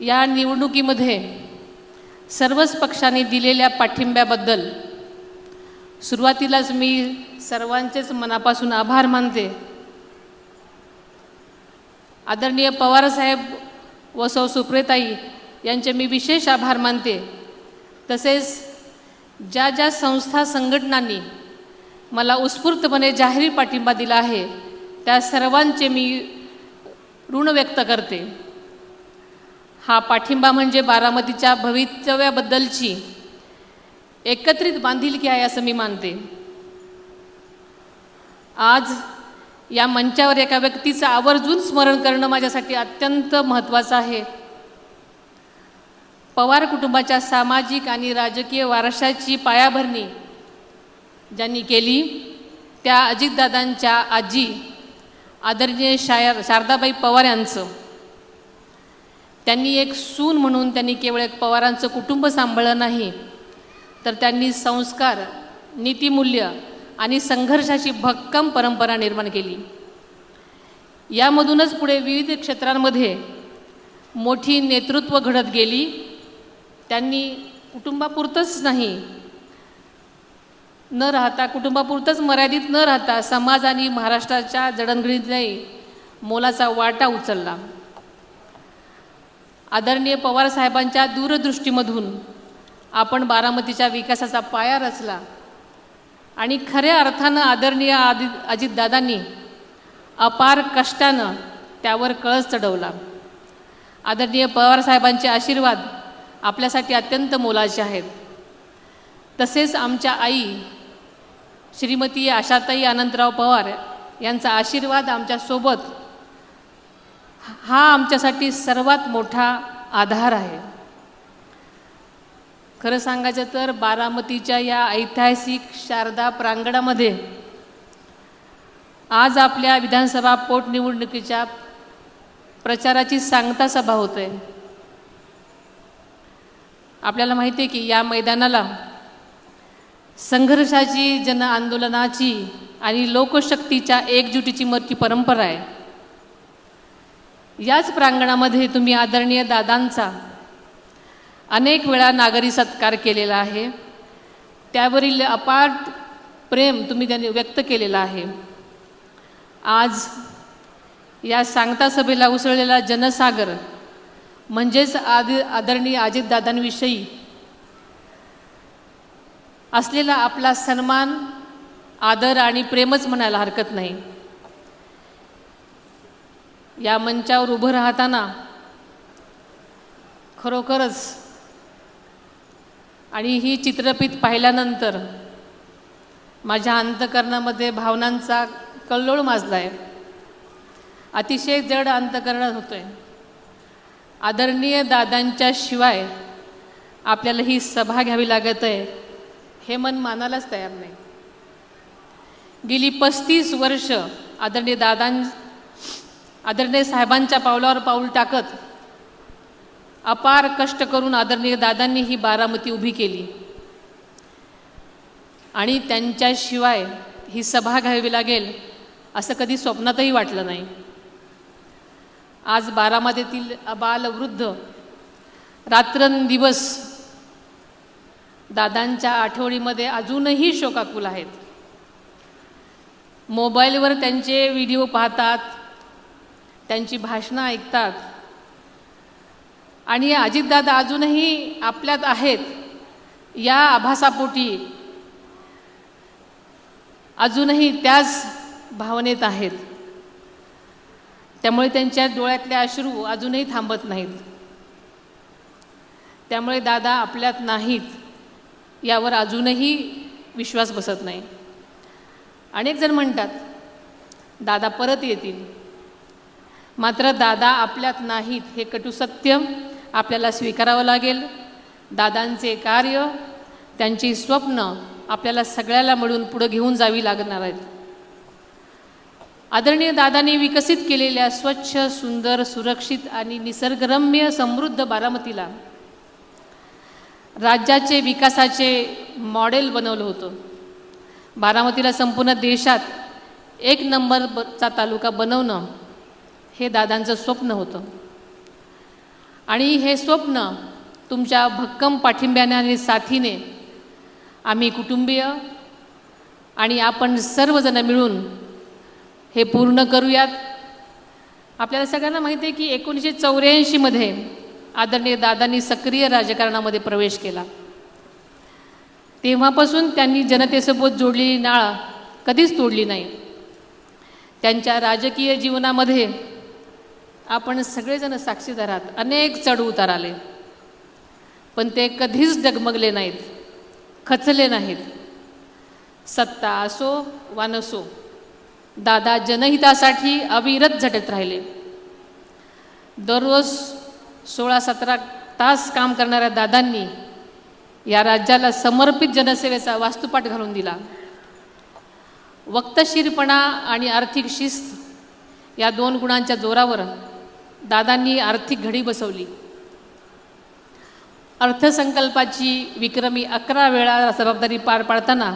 या निवडणुकीमध्ये सर्वच पक्षांनी दिलेल्या पाठिंब्याबद्दल सुरुवातीलाच मी सर्वांचेच मनापासून आभार मानते। आदरणीय पवारसाहेब व सौ सुप्रियाताई यांचे मी विशेष आभार मानते। तसेच ज्या ज्या संस्था संघटनांनी मला उत्स्फूर्तपणे जाहीर पाठिंबा दिला आहे त्या सर्वांचे मी ऋण व्यक्त करते। हा पाठिंबा म्हणजे बारामतीच्या भवितव्याबद्दलची एकत्रित बांधिलकी आहे असं मी मानते। आज या मंचावर एका व्यक्तीचं आवर्जून स्मरण करणं माझ्यासाठी अत्यंत महत्त्वाचं आहे। पवार कुटुंबाच्या सामाजिक आणि राजकीय वारशाची पायाभरणी ज्यांनी केली त्या अजितदादांच्या आजी आदरणीय शारदाबाई पवार यांचं, त्यांनी एक सून म्हणून त्यांनी केवळ एक पवारांचं कुटुंब सांभाळलं नाही, तर त्यांनी संस्कार, नीतिमूल्य आणि संघर्षाची भक्कम परंपरा निर्माण केली। यामधूनच पुढे विविध क्षेत्रांमध्ये मोठी नेतृत्व घडत गेली। त्यांनी कुटुंबापुरतंच कुटुंबापुरतंच मर्यादित न राहता समाज आणि महाराष्ट्राच्या जडणघडणीतही मोलाचा वाटा उचलला। आदरणीय पवार साहेबांच्या दूरदृष्टीमधून आपण बारामतीच्या विकासाचा पाया रचला आणि खऱ्या अर्थानं आदरणीय अजितदादांनी अपार कष्टानं त्यावर कळस चढवला। आदरणीय पवार साहेबांचे आशीर्वाद आपल्यासाठी अत्यंत मोलाचे आहेत। तसेच आमच्या आई श्रीमती आशाताई अनंतराव पवार यांचा आशीर्वाद आमच्यासोबत हा आमच्यासाठी सर्वात मोठा आधार आहे। खरं सांगायचं तर बारामतीच्या या ऐतिहासिक शारदा प्रांगणामध्ये आज आपल्या विधानसभा पोटनिवडणुकीच्या प्रचाराची सांगता सभा होते। आपल्याला माहिती आहे की या मैदानाला संघर्षाची, जन आंदोलनाची आणि लोकशक्तीच्या एकजुटीची मोठी परंपरा आहे। याच प्रांगणामध्ये तुम्ही आदरणीय दादांचा अनेक वेळा नागरी सत्कार केलेला आहे, त्यावरील अपार प्रेम तुम्ही त्यांनी व्यक्त केलेला आहे। आज या सांगता सभेला उसळलेला जनसागर म्हणजेच आदरणीय अजितदादांविषयी असलेला आपला सन्मान, आदर आणि प्रेमच म्हणायला हरकत नाही। या मंचावर उभं राहताना खरोखरच आणि ही चित्रफित पाहिल्यानंतर माझ्या अंतःकरणामध्ये भावनांचा कल्लोळ माजला आहे। अतिशय जड अंतःकरणात होतोय। आदरणीय दादांच्या शिवाय आपल्याला ही सभा घ्यावी लागत आहे हे मन मानायलाच तयार नाही। गेली 35 वर्ष आदरणीय साहेबांच्या पावलावर पाऊल टाकत अपार कष्ट करून आदरणीय दादांनी ही बारामती उभी केली आणि त्यांच्याशिवाय ही सभा घ्यावी लागेल असं कधी स्वप्नातही वाटलं नाही। आज बारामतीतील अबाल वृद्ध रात्रंदिवस दादांच्या आठवणीमध्ये अजूनही शोकाकुल आहेत। मोबाईलवर त्यांचे व्हिडिओ पाहतात, त्यांची भाषणं ऐकतात आणि अजितदादा अजूनही आपल्यात आहेत या आभासापोटी अजूनही त्याच भावनेत आहेत। त्यामुळे त्यांच्या डोळ्यातले अश्रू अजूनही थांबत नाहीत। त्यामुळे दादा आपल्यात नाहीत यावर अजूनही विश्वास बसत नाही। अनेक जण म्हणतात दादा परत येतील, मात्र दादा आपल्यात नाहीत हे कटू सत्य आपल्याला स्वीकारावं लागेल। दादांचे कार्य, त्यांची स्वप्न आपल्याला सगळ्याला मिळून पुढे घेऊन जावी लागणार आहेत। आदरणीय दादांनी विकसित केलेल्या स्वच्छ, सुंदर, सुरक्षित आणि निसर्गरम्य समृद्ध बारामतीला राज्याचे विकासाचे मॉडेल बनवलं होतं। बारामतीला संपूर्ण देशात 1 नंबरचा तालुका बनवणं हे दादांचं स्वप्न होतं। आणि हे स्वप्न तुमच्या भक्कम पाठिंब्याने आणि साथीने आम्ही कुटुंबीय आणि आपण सर्वजण मिळून हे पूर्ण करूयात. आपल्याला सगळ्यांना माहिती आहे की 1984मध्ये आदरणीय दादांनी सक्रिय राजकारणामध्ये प्रवेश केला. तेव्हापासून त्यांनी जनतेसोबत जोडलेली नाळ कधीच तोडली नाही. त्यांच्या राजकीय जीवनामध्ये आपण सगळेजण साक्षीदार आहात. अनेक चढउतार आले, पण ते कधीच डगमगले नाहीत, खचले नाहीत. सत्ता असो वा नसो, दादा जनहितासाठी अविरत झटत राहिले. दररोज 16-17 तास काम करणाऱ्या दादांनी या राज्याला समर्पित जनसेवेचा वास्तुपाठ घालून दिला. वक्तशीरपणा आणि आर्थिक शिस्त या 2 गुणांच्या जोरावर दादांनी आर्थिक घडी बसवली. अर्थसंकल्पाची विक्रमी 11 वेळा जबाबदारी पार पाडताना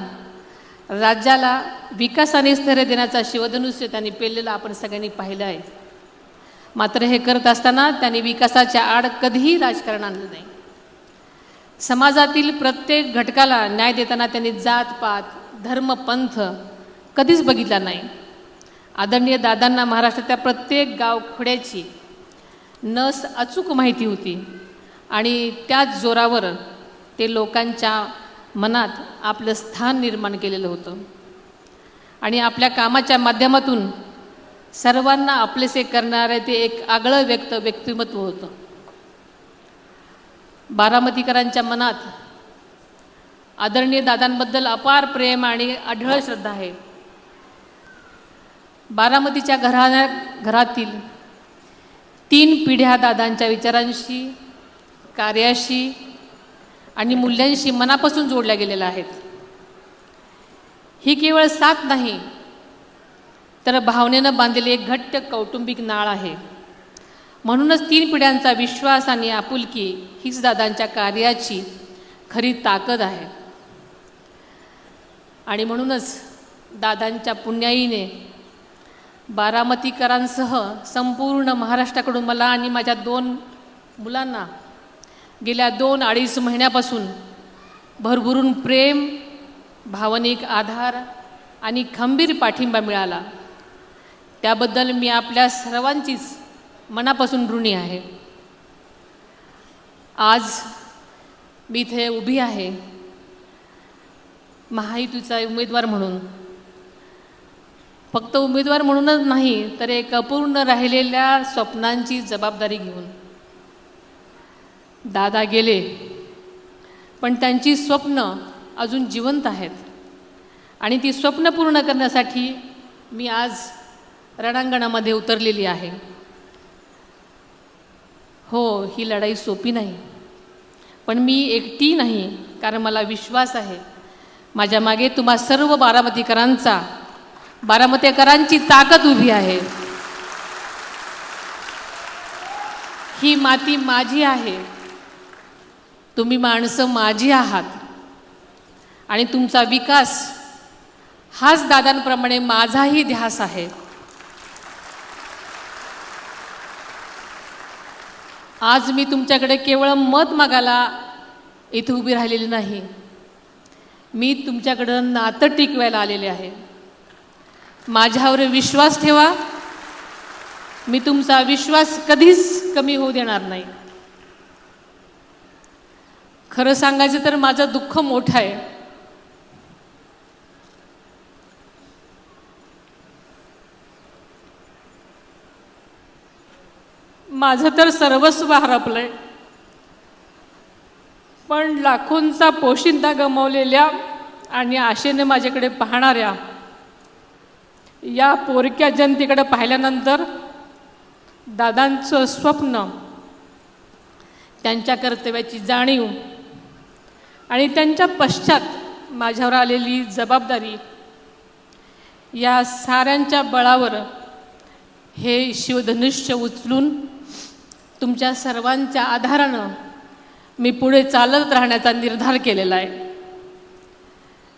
राज्याला विकासाने स्थैर्य देण्याचा शिवधनुष्य त्यांनी पेललेलं आपण सगळ्यांनी पाहिलं आहे. मात्र हे करत असताना त्यांनी विकासाच्या आड कधीही राजकारण आणलं नाही. समाजातील प्रत्येक घटकाला न्याय देताना त्यांनी जातपात, धर्म, पंथ कधीच बघितला नाही. आदरणीय दादांना महाराष्ट्राच्या प्रत्येक गावखोड्याची नस अचूक माहिती होती आणि त्याच जोरावर ते लोकांच्या मनात आपलं स्थान निर्माण केलेलं होतं आणि आपल्या कामाच्या माध्यमातून सर्वांना आपलेसे करणारे ते एक आगळं व्यक्तिमत्व होतं. बारामतीकरांच्या मनात आदरणीय दादांबद्दल अपार प्रेम आणि अढळ श्रद्धा आहे. बारामतीच्या घरातील 3 पिढ्या दादांच्या विचारांशी, कार्याशी आणि मूल्यांशी मनापासून जोडल्या गेलेल्या आहेत. ही केवळ साथ नाही, तर भावनेनं बांधलेली एक घट्ट कौटुंबिक नाळ आहे. म्हणूनच 3 पिढ्यांचा विश्वास आणि आपुलकी हीच दादांच्या कार्याची खरी ताकद आहे. आणि म्हणूनच दादांच्या पुण्याईने बारामतीकरांसह संपूर्ण महाराष्ट्राकडून मला आणि माझ्या 2 मुलांना गेल्या 2-2.5 महिन्यापासून भरभरून प्रेम, भावनिक आधार आणि खंबीर पाठिंबा मिळाला. त्याबद्दल मी आपल्या सर्वांचीच मनापासून ऋणी आहे. आज मी इथे उभी आहे महायुतीचा उमेदवार म्हणून. फक्त उमेदवार म्हणूनच नाही, तर एक अपूर्ण राहिलेल्या स्वप्नांची जबाबदारी घेऊन. दादा गेले, पण त्यांची स्वप्न अजून जिवंत आहेत आणि ती स्वप्न पूर्ण करण्यासाठी मी आज रणांगणामध्ये उतरलेली आहे. हो, ही लढाई सोपी नाही, पण मी एकटी नाही, कारण मला विश्वास आहे माझ्या मागे तुम्हा सर्व बारामतीकरांची ताकद उभी आहे. ही माती माझी आहे, तुम्ही माणसं माझी आहात आणि तुमचा विकास हाच दादांप्रमाणे माझाही ध्यास आहे. आज मी तुमच्याकडे केवळ मत मागायला इथे उभी राहिलेली नाही, मी तुमच्याकडं नातं टिकवायला आलेले आहे. माझ्यावर विश्वास ठेवा, मी तुमचा विश्वास कधीच कमी होऊ देणार नाही. खरं सांगायचं तर माझं दुःख मोठं आहे. माझं तर सर्वस्व हरपलंय, पण लाखोंचा पोशिंदा गमावलेल्या आणि आशेने माझ्याकडे पाहणाऱ्या या पोरक्या जनतेकडे पाहिल्यानंतर दादांचं स्वप्न, त्यांच्या कर्तव्याची जाणीव आणि त्यांच्या पश्चात माझ्यावर आलेली जबाबदारी, या साऱ्यांच्या बळावर हे शिवधनुष्य उचलून तुमच्या सर्वांच्या आधारानं मी पुढे चालत राहण्याचा निर्धार केलेला आहे.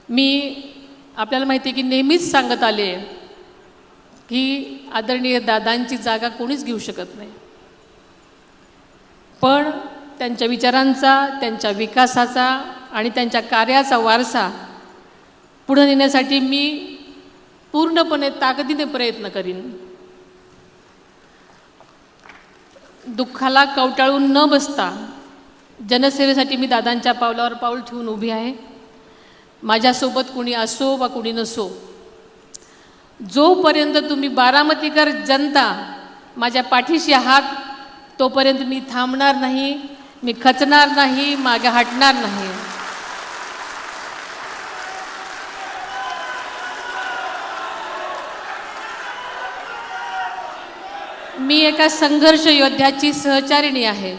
मी आपल्याला माहिती आहे की नेहमीच सांगत आले की आदरणीय दादांची जागा कोणीच घेऊ शकत नाही. पण त्यांच्या विचारांचा, त्यांच्या विकासाचा आणि त्यांच्या कार्याचा वारसा पुढे नेण्यासाठी मी पूर्णपणे ताकदीने प्रयत्न करीन. दुःखाला कवटाळून न बसता जनसेवेसाठी मी दादांच्या पावलावर पाऊल ठेवून उभी आहे. माझ्यासोबत कुणी असो वा कुणी नसो, जोपर्यंत तुम्ही बारामतीकर जनता माझ्या पाठीशी आहात तोपर्यंत मी थांबणार नाही, मी खचणार नाही, मागे हटणार नाही. मी एका संघर्ष योद्ध्याची सहचारिणी आहे.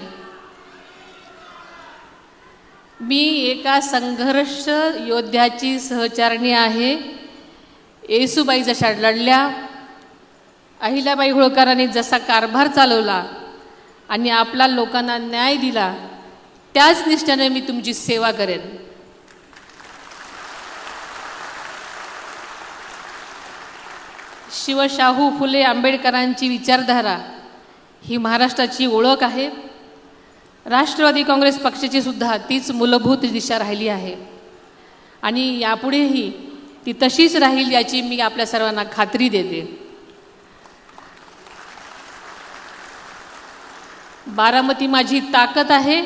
मी एका संघर्ष योद्ध्याची सहचारिणी आहे. येसूबाई जशा लढल्या, अहिल्याबाई होळकरांनी जसा कारभार चालवला आणि आपला लोकांना न्याय दिला, त्याच निष्ठेने मी तुमची सेवा करेन. शिवशाहू फुले आंबेडकरांची विचारधारा ही महाराष्ट्राची ओळख आहे. राष्ट्रवादी काँग्रेस पक्षाची सुद्धा तीच मूलभूत दिशा राहिली आहे आणि यापुढेही ती तशीच राहील याची मी आपल्या सर्वांना खात्री देते. बारामती माझी ताकद आहे.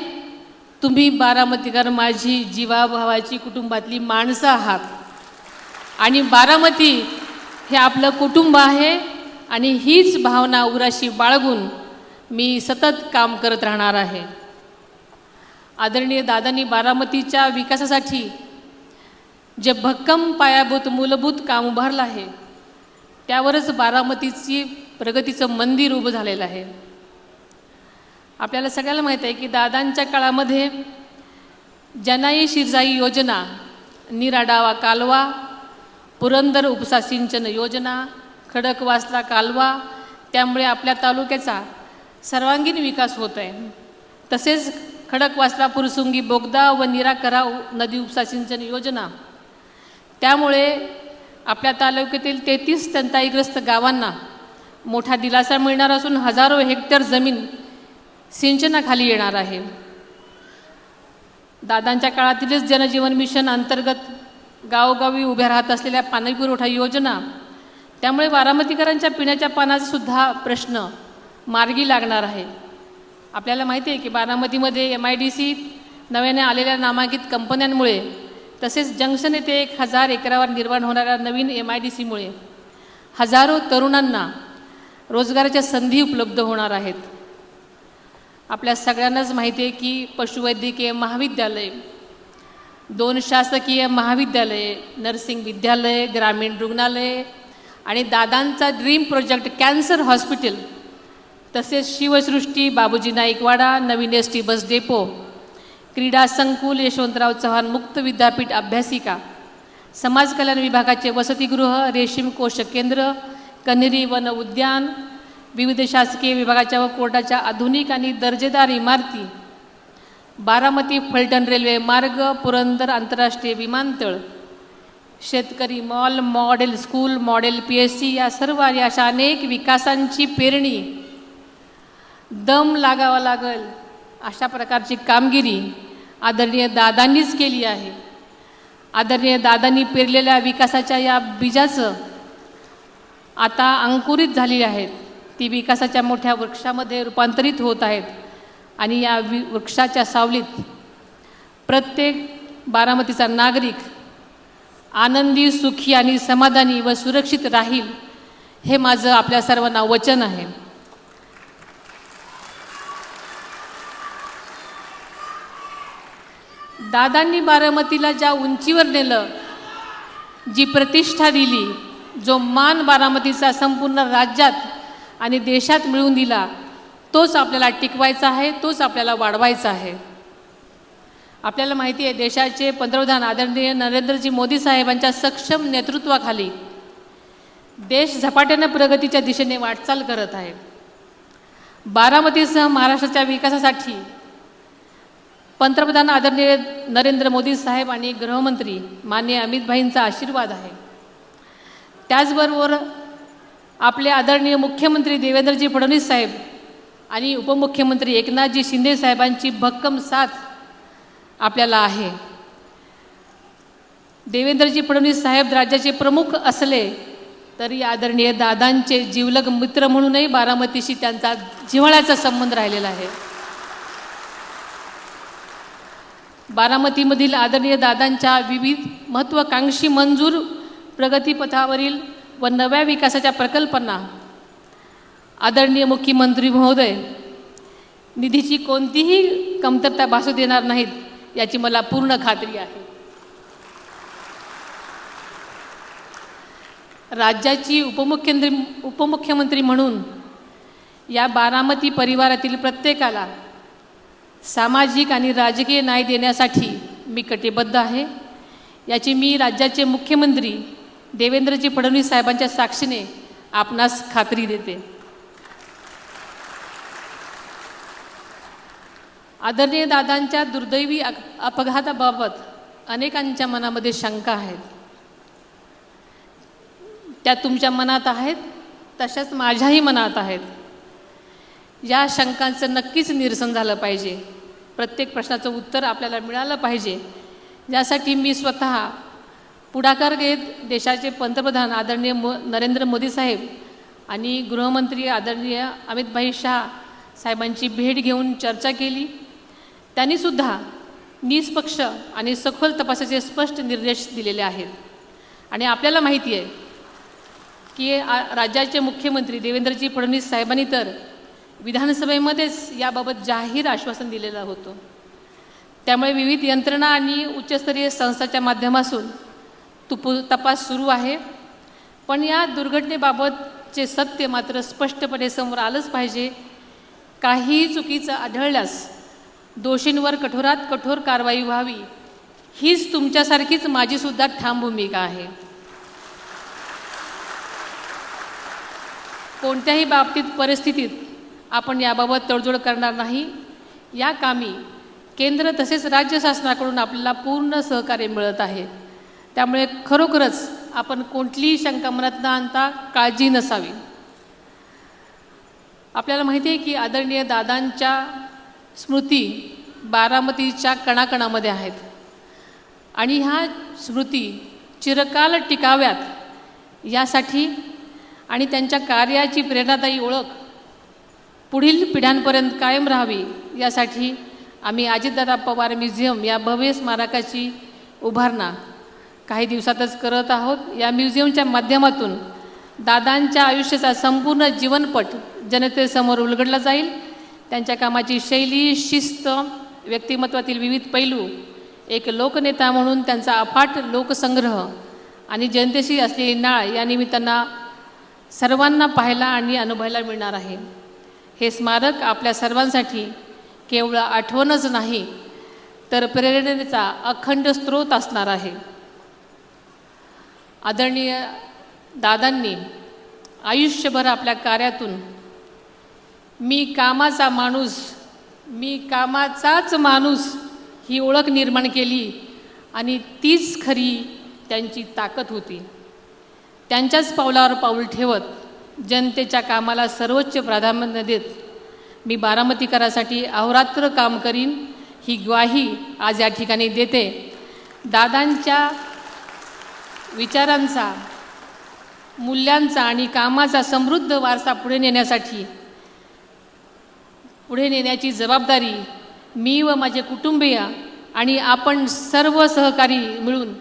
तुम्ही बारामतीकर माझी जीवाभावाची कुटुंबातली माणसं आहात आणि बारामती हे आपलं कुटुंब आहे आणि हीच भावना उराशी बाळगून मी सतत काम करत राहणार आहे. आदरणीय दादांनी बारामतीच्या विकासासाठी जे भक्कम पायाभूत मूलभूत काम उभारलं आहे त्यावरच बारामतीची प्रगतीचं मंदिर उभं झालेलं आहे. आपल्याला सगळ्याला माहीत आहे की दादांच्या काळामध्ये जनाई शिरसाई योजना, निराडावा कालवा, पुरंदर उपसा सिंचन योजना, खडकवासला कालवा, त्यामुळे आपल्या तालुक्याचा सर्वांगीण विकास होत आहे. तसेच खडकवासला फुरसुंगी बोगदा व निराकरा नदी उपसा सिंचन योजना, त्यामुळे आपल्या तालुक्यातील 33 टंचाईग्रस्त गावांना मोठा दिलासा मिळणार असून हजारो हेक्टर जमीन सिंचनाखाली येणार आहे. दादांच्या काळातीलच जनजीवन मिशन अंतर्गत गावोगावी उभ्या राहत असलेल्या पाणीपुरवठा योजना, त्यामुळे बारामतीकरांच्या पिण्याच्या पाण्याचा सुद्धा प्रश्न मार्गी लागणार आहे. आपल्याला माहिती आहे की बारामतीमध्ये MIDC नव्याने आलेल्या नामांकित कंपन्यांमुळे तसेच जंक्शन येथे 1000 एकरावर निर्माण होणाऱ्या नवीन MIDCमुळे हजारो तरुणांना रोजगाराच्या संधी उपलब्ध होणार आहेत. आपल्या सगळ्यांनाच माहिती आहे की पशुवैद्यकीय महाविद्यालय, 2 शासकीय महाविद्यालये, नर्सिंग विद्यालय, ग्रामीण रुग्णालय आणि दादांचा ड्रीम प्रोजेक्ट कॅन्सर हॉस्पिटल, तसेच शिवसृष्टी, बाबूजी नाईकवाडा, नवीन ST बस डेपो, क्रीडा संकुल, यशवंतराव चव्हाण मुक्त विद्यापीठ अभ्यासिका, समाज कल्याण विभागाचे वसतिगृह, रेशीम कोश केंद्र, कन्हेरी वन उद्यान, विविध शासकीय विभागाच्या व कोर्टाच्या आधुनिक आणि दर्जेदार इमारती, बारामती फलटण रेल्वे मार्ग, पुरंदर आंतरराष्ट्रीय विमानतळ, शेतकरी mall, model school, model PSC या सर्व अशा अनेक विकासांची पेरणी दम लागावा लागेल अशा प्रकारची कामगिरी आदरणीय दादांनीच केली आहे. आदरणीय दादांनी पेरलेल्या विकासाच्या या बीजाचं आता अंकुरित झाली आहेत. ती विकासाच्या मोठ्या वृक्षामध्ये रूपांतरित होत आहेत आणि या वृक्षाच्या सावलीत प्रत्येक बारामतीचा नागरिक आनंदी, सुखी आणि समाधानी व सुरक्षित राहील, हे माझं आपल्या सर्वांना वचन आहे. दादांनी बारामतीला ज्या उंचीवर नेलं, जी प्रतिष्ठा दिली, जो मान बारामतीचा संपूर्ण राज्यात आणि देशात मिळवून दिला, तोच आपल्याला टिकवायचा आहे, तोच आपल्याला वाढवायचा आहे. आपल्याला माहिती आहे देशाचे पंतप्रधान आदरणीय नरेंद्रजी मोदी साहेबांच्या सक्षम नेतृत्वाखाली देश झपाट्याने प्रगतीच्या दिशेने वाटचाल करत आहे. बारामतीसह महाराष्ट्राच्या विकासासाठी पंतप्रधान आदरणीय नरेंद्र मोदी साहेब आणि गृहमंत्री माननीय अमित भाईंचा आशीर्वाद आहे. त्याचबरोबर आपले आदरणीय मुख्यमंत्री देवेंद्रजी फडणवीस साहेब आणि उपमुख्यमंत्री एकनाथजी शिंदे साहेबांची भक्कम साथ आपल्याला आहे. देवेंद्रजी फडणवीस साहेब राज्याचे प्रमुख असले तरी आदरणीय दादांचे जिवलग मित्र म्हणूनही बारामतीशी त्यांचा जिव्हाळ्याचा संबंध राहिलेला आहे. बारामतीमधील आदरणीय दादांच्या विविध महत्त्वाकांक्षी मंजूर प्रगतीपथावरील व नव्या विकासाच्या प्रकल्पांना आदरणीय मुख्यमंत्री महोदय निधीची कोणतीही कमतरता भासू देणार नाहीत याची मला पूर्ण खात्री आहे. राज्याची उपमुख्यमंत्री म्हणून या बारामती परिवारातील प्रत्येकाला सामाजिक आणि राजकीय न्याय देण्यासाठी मी कटिबद्ध आहे. याची मी राज्याचे मुख्यमंत्री देवेंद्रजी फडणवीस साहेबांच्या साक्षीने आपणास खात्री देते. आदरणीय दादांच्या दुर्दैवी अपघाताबाबत अनेकांच्या मनामध्ये शंका आहेत. त्या तुमच्या मनात आहेत, तशाच माझ्याही मनात आहेत. या शंकांचं नक्कीच निरसन झालं पाहिजे. प्रत्येक प्रश्नाचं उत्तर आपल्याला मिळालं पाहिजे. यासाठी मी स्वतः पुढाकार घेत देशाचे पंतप्रधान आदरणीय नरेंद्र मोदी साहेब आणि गृहमंत्री आदरणीय अमितभाई शाह साहेबांची भेट घेऊन चर्चा केली. त्यांनीसुद्धा निष्पक्ष आणि सखोल तपासाचे स्पष्ट निर्देश दिलेले आहेत. आणि आपल्याला माहिती आहे की राज्याचे मुख्यमंत्री देवेंद्रजी फडणवीस साहेबांनी तर विधानसभेमध्येच याबाबत जाहीर आश्वासन दिलेलं होतं. त्यामुळे विविध यंत्रणा आणि उच्चस्तरीय संस्थांच्या माध्यमातून तपास सुरू आहे. पण या दुर्घटनेबाबतचे सत्य मात्र स्पष्टपणे समोर आलंच पाहिजे. काहीही चुकीचं आढळल्यास दोषींवर कठोरात कठोर कारवाई व्हावी हीच तुमच्यासारखीच माझीसुद्धा ठाम भूमिका आहे. कोणत्याही बाबतीत परिस्थितीत आपण याबाबत तडजोड करणार नाही. या कामी केंद्र तसेच राज्य शासनाकडून आपल्याला पूर्ण सहकार्य मिळत आहे. त्यामुळे खरोखरच आपण कोणतीही शंका मनात न आणता काळजी नसावी. आपल्याला माहिती आहे की आदरणीय दादांच्या स्मृती बारामतीच्या कणाकणामध्ये आहेत आणि ह्या स्मृती चिरकाल टिकाव्यात यासाठी आणि त्यांच्या कार्याची प्रेरणादायी ओळख पुढील पिढ्यांपर्यंत कायम राहावी यासाठी आम्ही अजितदादा पवार म्युझियम या भव्य स्मारकाची उभारणा काही दिवसातच करत आहोत. या म्युझियमच्या माध्यमातून दादांच्या आयुष्याचा संपूर्ण जीवनपट जनतेसमोर उलगडला जाईल. त्यांच्या कामाची शैली, शिस्त, व्यक्तिमत्वातील विविध पैलू, एक लोकनेता म्हणून त्यांचा अफाट लोकसंग्रह आणि जनतेशी असलेली नाळ या निमित्तानं सर्वांना पाहायला आणि अनुभवायला मिळणार आहे. हे स्मारक आपल्या सर्वांसाठी केवळ आठवणच नाही तर प्रेरणेचा अखंड स्रोत असणार आहे. आदरणीय दादांनी आयुष्यभर आपल्या कार्यातून मी कामाचाच माणूस ही ओळख निर्माण केली आणि तीच खरी त्यांची ताकद होती. त्यांच्याच पावलावर पाऊल ठेवत जनतेच्या कामाला सर्वोच्च प्राधान्य देत मी बारामतीकरांसाठी अहोरात्र काम करीन ही ग्वाही आज या ठिकाणी देते. दादांच्या विचारांचा, मूल्यांचा आणि कामाचा समृद्ध वारसा पुढे नेण्याची जबाबदारी मी व माझे कुटुंबीय आणि आपण सर्व सहकारी मिळून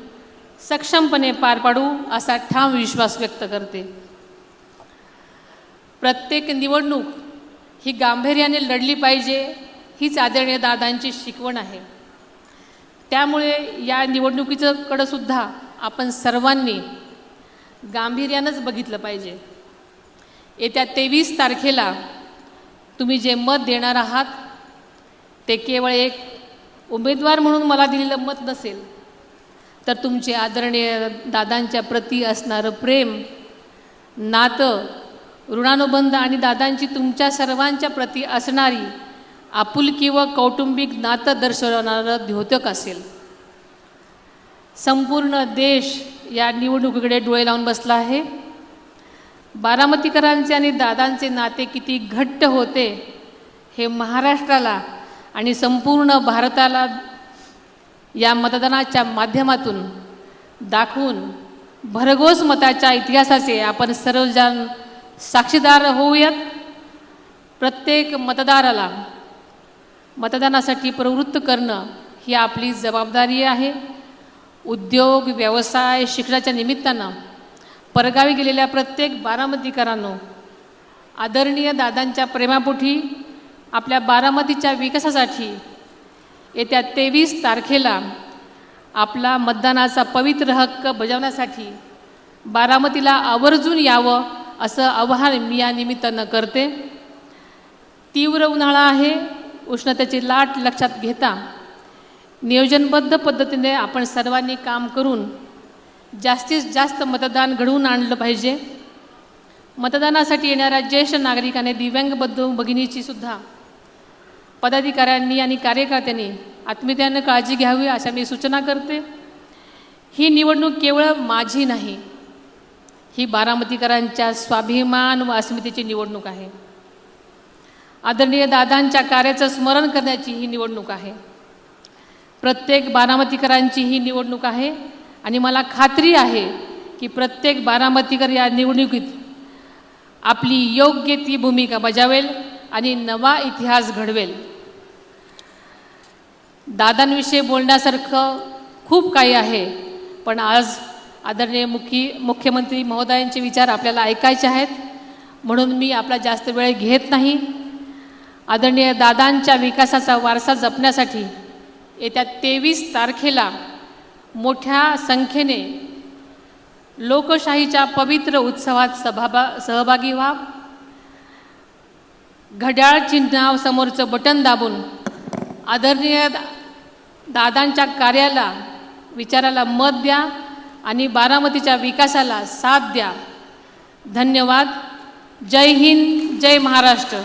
सक्षमपणे पार पाडू असा ठाम विश्वास व्यक्त करते. प्रत्येक निवडणूक ही गांभीर्याने लढली पाहिजे हीच आदरणीय दादांची शिकवण आहे. त्यामुळे या निवडणुकीकडे सुद्धा आपण सर्वांनी गांभीर्यानंच बघितलं पाहिजे. येत्या 23 तारखेला तुम्ही जे मत देणार आहात ते केवळ एक उमेदवार म्हणून मला दिलेलं मत नसेल तर तुमचे आदरणीय दादांच्या प्रती असणारं प्रेम, नातं, ऋणानुबंध आणि दादांची तुमच्या सर्वांच्या प्रती असणारी आपुलकी व कौटुंबिक नातं दर्शवणारं द्योतक असेल. संपूर्ण देश या निवडणुकीकडे डोळे लावून बसला आहे. बारामतीकरांचे आणि दादांचे नाते किती घट्ट होते हे महाराष्ट्राला आणि संपूर्ण भारताला या मतदानाच्या माध्यमातून दाखवून भरघोस मताच्या इतिहासाचे आपण सर्वजण साक्षीदार होऊयात. प्रत्येक मतदाराला मतदानासाठी प्रवृत्त करणं ही आपली जबाबदारी आहे. उद्योग, व्यवसाय, शिक्षणाच्या निमित्तानं परगावी गेलेल्या प्रत्येक बारामतीकरांनो, आदरणीय दादांच्या प्रेमापोटी आपल्या बारामतीच्या विकासासाठी येत्या 23 तारखेला आपला मतदानाचा पवित्र हक्क बजावण्यासाठी बारामतीला आवर्जून यावं असं आवाहन मी या निमित्तानं करते. तीव्र उन्हाळा आहे. उष्णतेची लाट लक्षात घेता नियोजनबद्ध पद्धतीने आपण सर्वांनी काम करून जास्तीत जास्त मतदान घडवून आणलं पाहिजे. मतदानासाठी येणाऱ्या ज्येष्ठ नागरिकांनी, दिव्यांग बंधू भगिनीची सुद्धा पदाधिकाऱ्यांनी आणि कार्यकर्त्यांनी आत्मीयतेनं काळजी घ्यावी अशा मी सूचना करते. ही निवडणूक केवळ माझी नाही, ही बारामतीकरांच्या स्वाभिमान व अस्मितेची निवडणूक आहे. आदरणीय दादांच्या कार्याचं स्मरण करण्याची ही निवडणूक आहे. प्रत्येक बारामतीकरांची ही निवडणूक आहे आणि मला खात्री आहे की प्रत्येक बारामतीकर या निवडणुकीत आपली योग्य ती भूमिका बजावेल आणि नवा इतिहास घडवेल. दादांविषयी बोलण्यासारखं खूप काही आहे, पण आज आदरणीय मुख्यमंत्री महोदयांचे विचार आपल्याला ऐकायचे आहेत, म्हणून मी आपला जास्त वेळ घेत नाही. आदरणीय दादांच्या विकासाचा वारसा जपण्यासाठी येत्या 23 तारखेला मोठ्या संख्येने लोकशाहीच्या पवित्र उत्सवात सहभागी व्हा. घड्याळ चिन्हासमोरचं बटन दाबून आदरणीय दादांच्या कार्याला, विचाराला मत द्या आणि बारामतीच्या विकासाला साथ द्या. धन्यवाद. जय हिंद, जय महाराष्ट्र.